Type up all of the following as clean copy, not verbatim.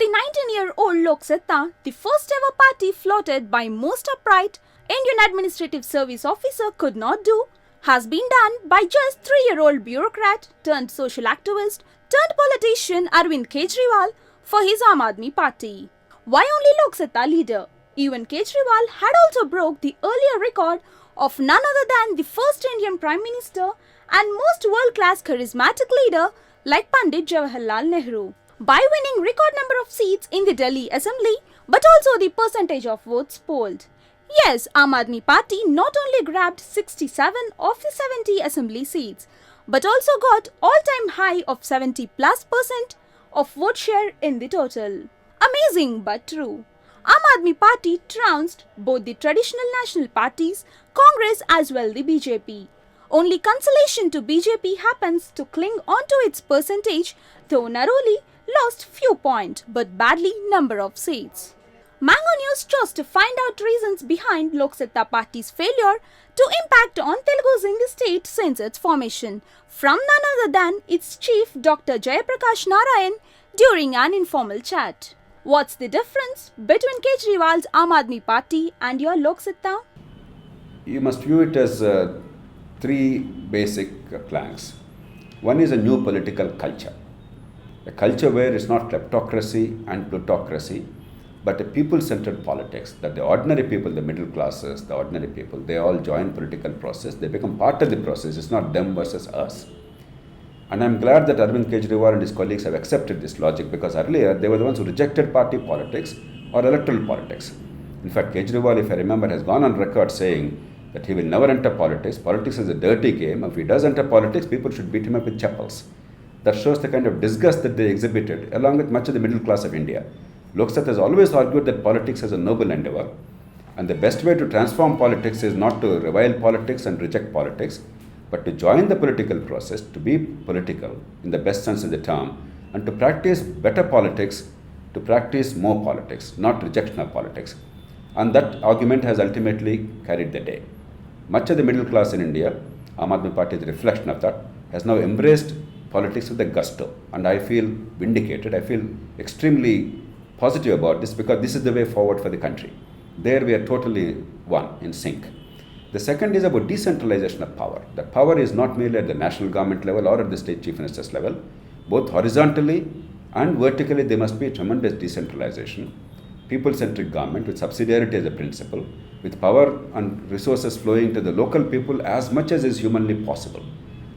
The 19-year-old Lok Satta, the first ever party floated by most upright Indian Administrative Service officer could not do, has been done by just 3-year-old bureaucrat turned social activist turned politician Arvind Kejriwal for his Aam Aadmi party. Why only Lok Satta leader? Even Kejriwal had also broke the earlier record of none other than the first Indian Prime Minister and most world-class charismatic leader like Pandit Jawaharlal Nehru, by winning record number of seats in the Delhi Assembly but also the percentage of votes polled. Yes, Aam Aadmi Party not only grabbed 67 of the 70 assembly seats but also got all-time high of 70+% of vote share in the total. Amazing but true. Aam Aadmi Party trounced both the traditional national parties, Congress as well the BJP. Only consolation to BJP happens to cling on to its percentage, though narrowly lost few points but badly number of seats. Mango News chose to find out reasons behind Lok Satta Party's failure to impact on Telugus in the state since its formation, from none other than its chief Dr Jayaprakash Narayan during an informal chat. What's the difference between Kejriwal's Aam Aadmi Party and your Lok Satta? You must view it as three basic planks. One is a new political culture. A culture where it's not kleptocracy and plutocracy, but a people-centered politics, that the ordinary people, the middle classes, the ordinary people, they all join political process. They become part of the process. It's not them versus us. And I'm glad that Arvind Kejriwal and his colleagues have accepted this logic, because earlier they were the ones who rejected party politics or electoral politics. In fact, Kejriwal, if I remember, has gone on record saying that he will never enter politics. Politics is a dirty game. If he does enter politics, people should beat him up with chappals. That shows the kind of disgust that they exhibited, along with much of the middle class of India. Lok Satta has always argued that politics is a noble endeavor, and the best way to transform politics is not to revile politics and reject politics, but to join the political process, to be political in the best sense of the term, and to practice better politics, to practice more politics, not rejection of politics. And that argument has ultimately carried the day. Much of the middle class in India, Aam Aadmi Party is a reflection of that, has now embraced politics with a gusto. And I feel vindicated. I feel extremely positive about this, because this is the way forward for the country. There we are totally one, in sync. The second is about decentralization of power. That power is not merely at the national government level or at the state chief minister's level. Both horizontally and vertically there must be a tremendous decentralization. People-centric government with subsidiarity as a principle, with power and resources flowing to the local people as much as is humanly possible.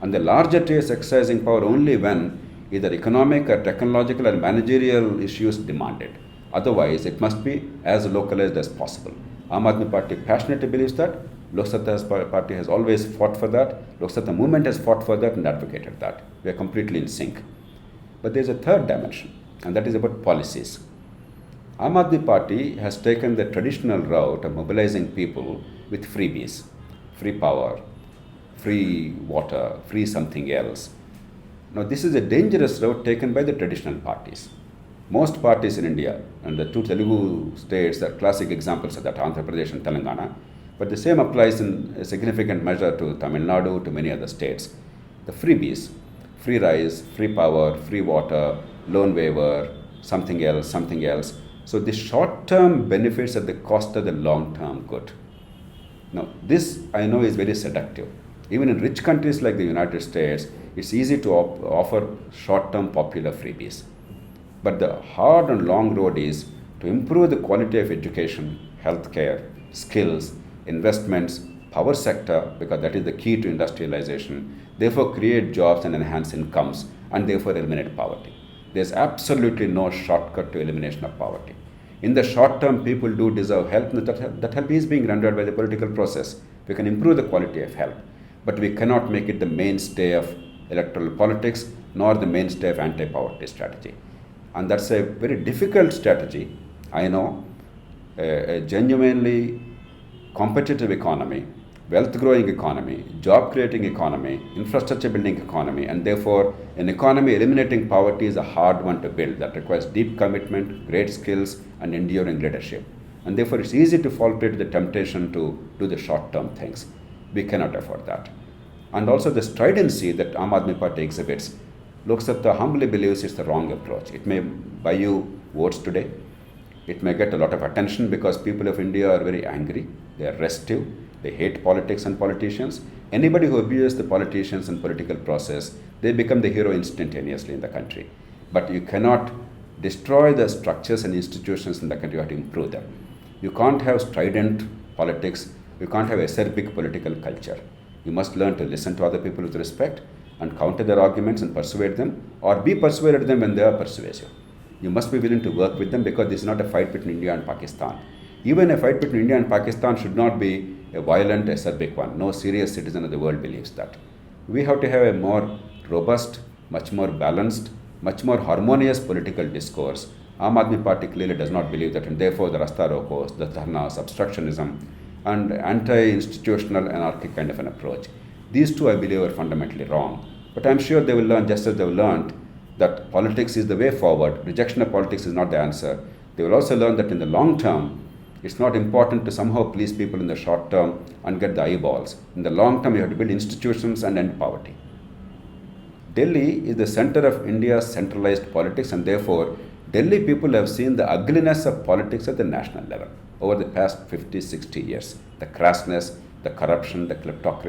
And the larger tiers exercising power only when either economic or technological or managerial issues demanded. Otherwise, it must be as localized as possible. Aam Aadmi Party passionately believes that. Lok Satta Party has always fought for that. Lok Satta movement has fought for that and advocated that. We are completely in sync. But there is a third dimension, and that is about policies. Aam Aadmi Party has taken the traditional route of mobilizing people with freebies, free power, free water, free something else. Now, this is a dangerous route taken by the traditional parties. Most parties in India, and the two Telugu states are classic examples of that, Andhra Pradesh and Telangana, but the same applies in a significant measure to Tamil Nadu, to many other states. The freebies, free rice, free power, free water, loan waiver, something else, something else. So the short-term benefits at the cost of the long-term good. Now, this I know is very seductive. Even in rich countries like the United States, it's easy to offer short-term popular freebies. But the hard and long road is to improve the quality of education, healthcare, skills, investments, power sector, because that is the key to industrialization, therefore create jobs and enhance incomes, and therefore eliminate poverty. There's absolutely no shortcut to elimination of poverty. In the short term, people do deserve help, and that help is being rendered by the political process. We can improve the quality of help, but we cannot make it the mainstay of electoral politics, nor the mainstay of anti-poverty strategy. And that's a very difficult strategy. I know a genuinely competitive economy, wealth-growing economy, job-creating economy, infrastructure-building economy, and therefore an economy eliminating poverty is a hard one to build. That requires deep commitment, great skills, and enduring leadership. And therefore it's easy to fall prey to the temptation to do the short-term things. We cannot afford that. And also the stridency that Aam Aadmi Party exhibits, Lok Satta humbly believes it's the wrong approach. It may buy you votes today. It may get a lot of attention because people of India are very angry, they are restive, they hate politics and politicians. Anybody who abuses the politicians and political process, they become the hero instantaneously in the country. But you cannot destroy the structures and institutions in the country, you have to improve them. You can't have strident politics, you can't have acerbic political culture. You must learn to listen to other people with respect and counter their arguments and persuade them, or be persuaded them when they are persuasive. You must be willing to work with them, because this is not a fight between India and Pakistan. Even a fight between India and Pakistan should not be a violent, acerbic one. No serious citizen of the world believes that. We have to have a more robust, much more balanced, much more harmonious political discourse. Aam Aadmi Party clearly does not believe that, and therefore the Rasta Rokos, the Dharnas, obstructionism, and anti-institutional anarchic kind of an approach. These two, I believe, are fundamentally wrong. But I'm sure they will learn, just as they have learned that politics is the way forward. Rejection of politics is not the answer. They will also learn that in the long term, it's not important to somehow please people in the short term and get the eyeballs. In the long term, you have to build institutions and end poverty. Delhi is the center of India's centralized politics, and therefore, Delhi people have seen the ugliness of politics at the national level over the past 50, 60 years. The crassness, the corruption, the kleptocracy.